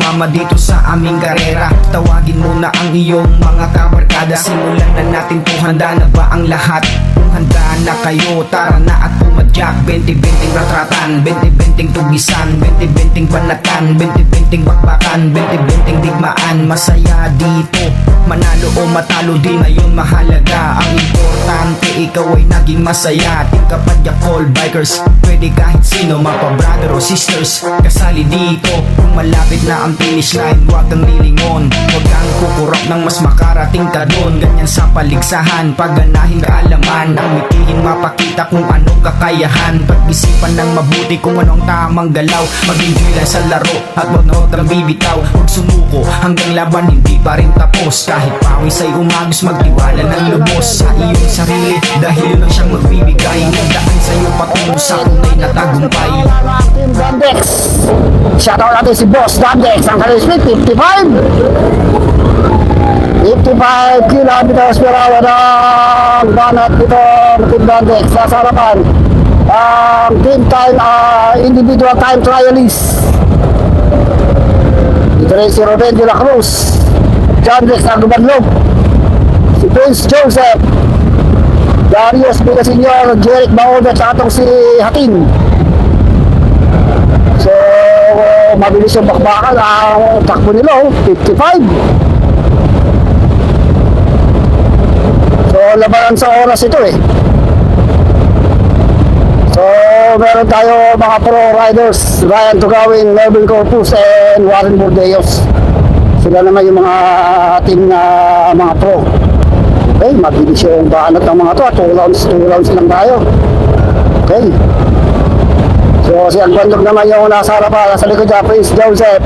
sumama dito sa aming karera. Tawagin mo na ang iyong mga kabarkada. Simulan na natin to, handa na ba ang lahat? Kung handa na kayo, tara na at pumadyak. 20-20 ratratan, 20-20 tugisan, 20-20 panatan, 20-20 bakbakan, 20-20 digmaan. Masaya dito, manalo o matalo di ngayon mahalaga. Ang importante ikaw ay naging masaya. Team Kapadyak All Bikers, pwede kahit sino, mapa brother o sisters, kasali dito. Kung malapit na ang finish line, huwag kang lilingon, huwag kang kukurap ng mas makarating ka doon. Ganyan sa paligsahan, pagganahin kaalaman, ang mitihin mapakita kung anong kakayahan. Pag-isipan ng mabuti kung anong tamang galaw, mag-enjoy lang sa laro at huwag na huwag kang bibitaw. Huwag sumuko hanggang laban hindi pa rin tapos. Kahit pawis ay umagos, magtiwala ng lubos sa iyong sarili, dahil yun ang siyang magbibigay ng daan sa'yo patungo sa tunay na tagumpay. Team Dandex, shoutout natin si Boss Dandex. Ang kanyang speed 55 kilometers per hour ang banat dito Team Dandex. Sa harapan ang team time, individual time trialist. Ito rin si Ruben de la Cruz, Dandex ang gumanlog, si Prince Joseph, Darius Villasenor, Jeric Baoda, at atong si Hatin. So, mabilis yung bakbakan. Ang takbo nila, 55. So, labanan sa oras ito eh. So, meron tayo mga pro riders, Ryan Tugawin, Melvin Corpus, and Warren Bordeos. Sila naman yung mga team na mga pro. Okay, mabilis yung banat ng mga to. 2 rounds lang tayo. Okay. So, si Albandog naman yung nasa harapan, nasa likod niya, Prince Joseph,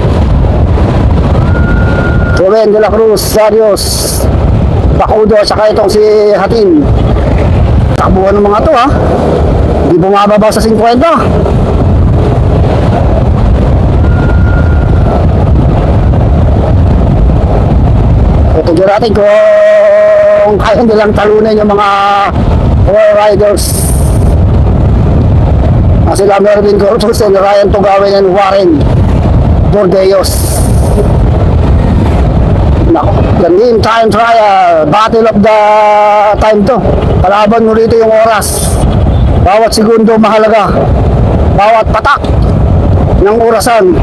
Ruben de la Cruz, Darius Bacudo, saka itong si Hatin. Takbuhan ng mga to ha. Hindi bumababa sa 50. So, tignan natin kung kaya nilang talunin yung mga riders. Sila Mervin Corpus and Ryan Tugawin and Warren Bordeos. Nako, the name time trial, battle of the time to. Kalaban mo rito yung oras. Bawat segundo mahalaga. Bawat patak ng orasan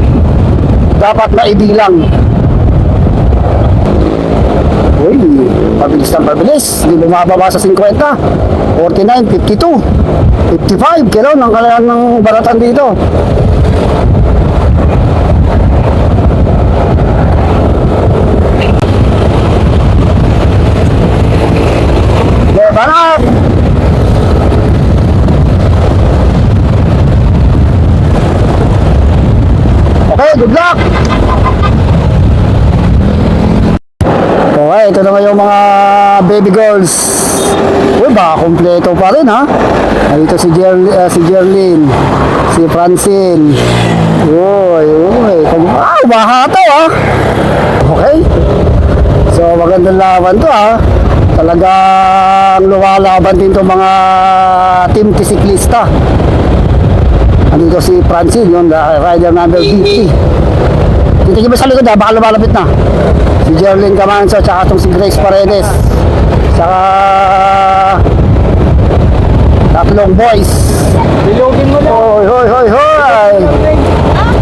dapat maibilang. Uy, pabilis ng pabilis. Hindi bumababa sa 50. 49, 52, 55. Kailan ang kailangan ng baratan dito? Banat! Okay, good luck! Okay, ito na yung mga baby girls. Uy, baka kompleto pa rin ha. Dito si Jerlyn, si Francine. Uy, baha to ha. Okay. So, magandang laban to ha. Talagang lumalaban din to mga team tisiklista. Andito si Francine, yung rider number 50. Titigil ba sa likod ha, baka lumalapit na. Si Jerlyn Camanso, tsaka itong si Grace Paredes, tsaka tatlong boys. Bilogin mo lang. Hoy!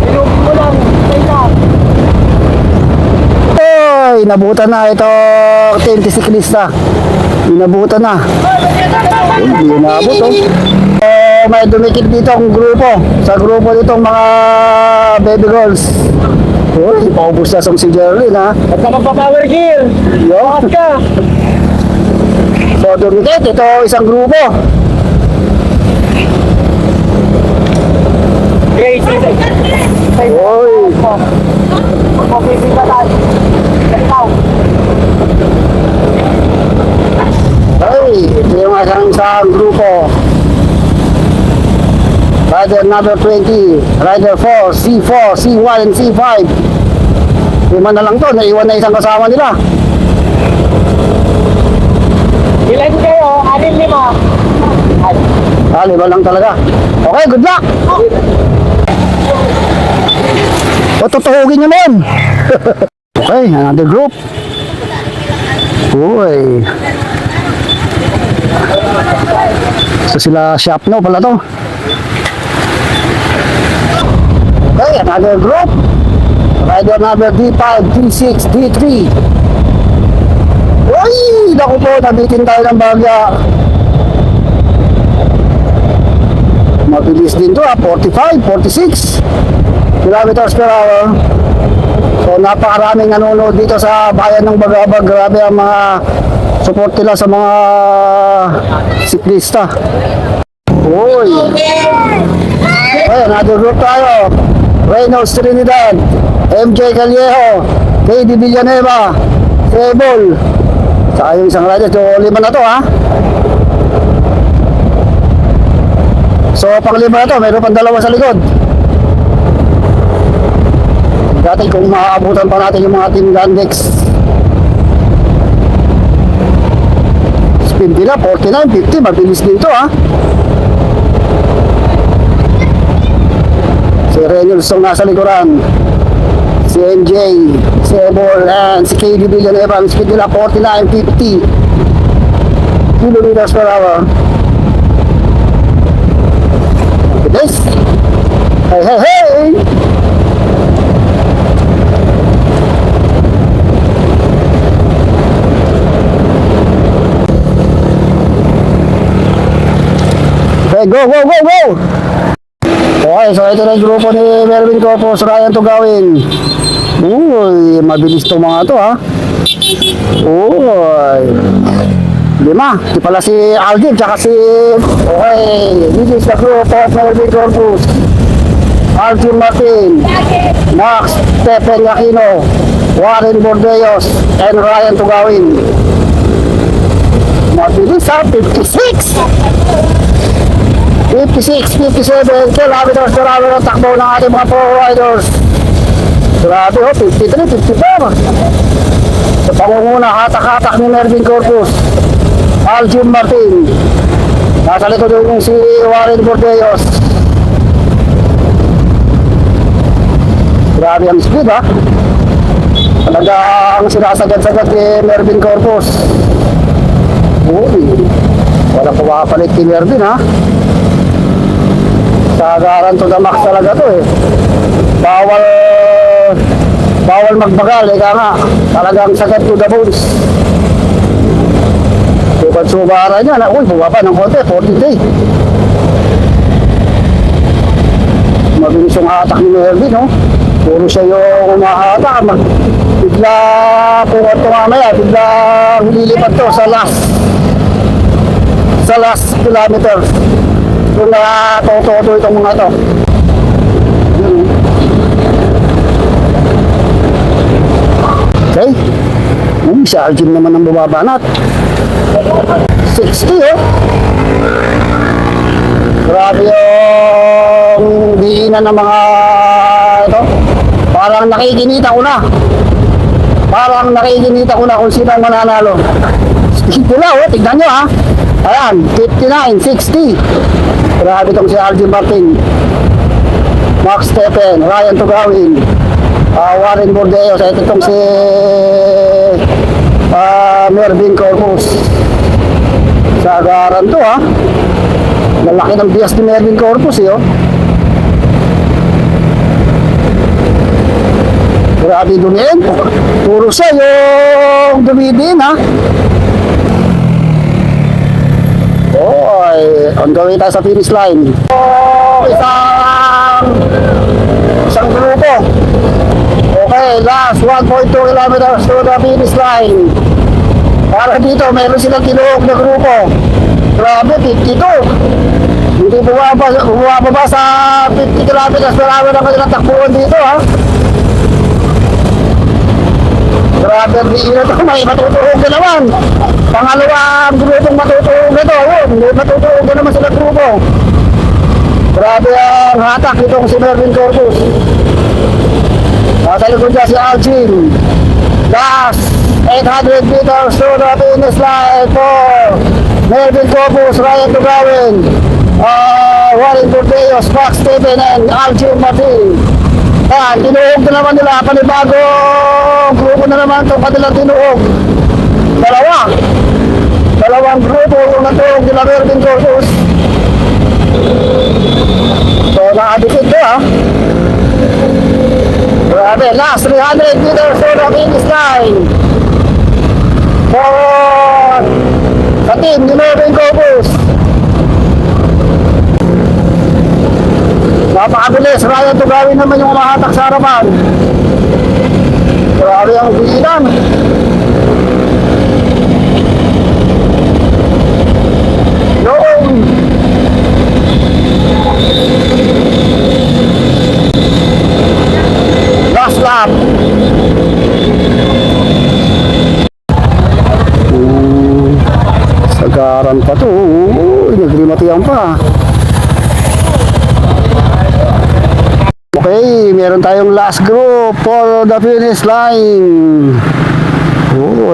Bilogin mo lang. Hoy, nabutan na ito team tisiklista. Inabutan na. Hindi nabot oh. May dumikit dito ang grupo. Sa grupo ditong mga baby girls. Uy, paubos na si Jerlyn ha. At ka magpa-power gear. Bakit ka? So, dumikit. Ito isang grupo. Great. Uy. Magpapipigatan. Ikaw. Ay, ito yung isang grupo. Rider number 20, Rider 4, C4, C1, and C5. 5 na lang to, naiwan na isang kasama nila. Ilan kayo? 6, 5. 5 lang talaga. Okay, good luck! O tutuhugin nyo nun. Okay, another group. Uy. So sila Shapno pala to. Okay, another group. Rider number D5, D6, D3. Uy! Naku po, nabitin tayo ng bagya. Mabilis din to 45, 46 kilometers per hour. So napakaraming nanonood dito sa bayan ng Bagabag. Grabe ang mga support nila sa mga siklista. Uy! Okay, another group tayo. Reynolds Trinidad, MJ Callejo, KD Villanueva, Sebol. Saka yung isang rider, so 5 na to ha. So pang 5 na to, mayroon pang 2 sa likod. Dati kung maaabutan pa natin yung mga Team Gandex. Speed nila 49, 50, mabilis dito ha. Si Reynolds ang nasa likuran, si MJ, si Ebol, and si KD Villanueva. Ang speed nila 49, 50 kilometers per hour. This. Hey, hey, hey! Okay, go, go, go, go! Okay, so ito na yung grupo ni Melvin Corpus, Ryan Tugawin. Uy, mabilis to mga to ha. Uy. 5. Di pala si Alvin, tsaka si... Okay, this is the group of Melvin Corpus. Alvin Martin, Max Stephen Aquino, Warren Bordeos, and Ryan Tugawin. Mabilis ha, 56. 56, 57 kilometers per hour ang takbo ng ating mga pro riders. Grabe ho, 53, 54. Sa pangunguna, hatak-hatak ni Melvin Corpus, Alvin Martin. Nasa likod yung si Warren Bordeos. Grabe ang speed ha. Talaga ang sinasagad-sagad ni Melvin Corpus. Uy, walang pumapalit kay Melvin ha. Sagaran to the max talaga to eh. Bawal magbagal, ika nga. Talagang sakit to the bones. Subat-subara niya na, uy, bumaba ng konti, 43. Mabilis yung hatak ni Melvin, no? Puro siya yung umahatak. Bigla, pungot to mamaya, bigla lilipat to sa last kilometer. Kung nakatoto itong mga to. Okay. Si Alvin naman ang bumabanat. 60 oh. Grabe yung diinan ng mga ito. Parang nakikinita ko na kung sino ang mananalo. Speed nila oh, tignan nyo ha. Ayan, 59, 60. Grabe itong si Alvin Martin, Max Stephen, Ryan Tugawin, Warren Bordeos. Ito itong si Melvin Corpus. Sagaran to ha. Malaki ng bias ni Melvin Corpus eh oh. Grabe dumiin. Puro siya yung dumidin ha. Oy, on the way tayo sa finish line. Isang grupo. Okay, last 1.2 kilometers to the finish line. Para dito, meron silang kinuhog na grupo. Grabe, 52. Hindi bumababa sa 50 kilometers per hour na kanilang takbuhan dito ha. Grabe, hindi na ito may matutuhog na naman. Pangalawang grupong matutuhog na ito. May matutuhog na naman sila grupo. Grabe ang hatak itong si Melvin Corpus. Nasa likod niya si Alvin. Last 800 meters to the finish line for Melvin Corpus, Ryan Tugawin, Warren Bordeos, Max Stephen, and Alvin Martin. Yan, tinuog na naman nila. Panibagong grupo na naman itong kanilang tinuog. Dalawang grupo na tuog nila Mervin Corpus. So, nakadikit ko ha. Grabe, last 300 meters for the finish line. For sa team ni Mervin Corpus. Napakabilis, Ryan Tugawin naman yung umahatak sa harapan. Grabe ang bilang. Noong last lap. Sagaran pa to. Uy, nagrimatiyan pa. Okay, meron tayong last group for the finish line.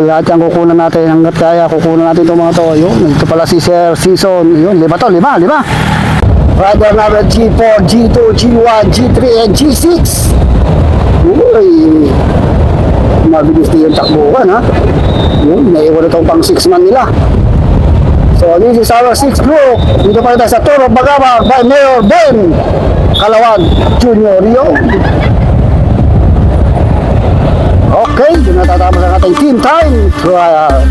Lahat yan kukunan natin hanggat kaya. Kukunan natin itong mga to. Yun, ito pala si Sir Season. Yun, lima. Rider number G4, G2, G1, G3, and G6. Uy, mabilis din yung takbuhan ha. Yun, naiwan itong pang 6 man nila. So this is our 6th group. Dito pa tayo sa Tour of Bagama by Mayor Ben Calawag Jr. Okay, doon natatapos ang ating team time trial.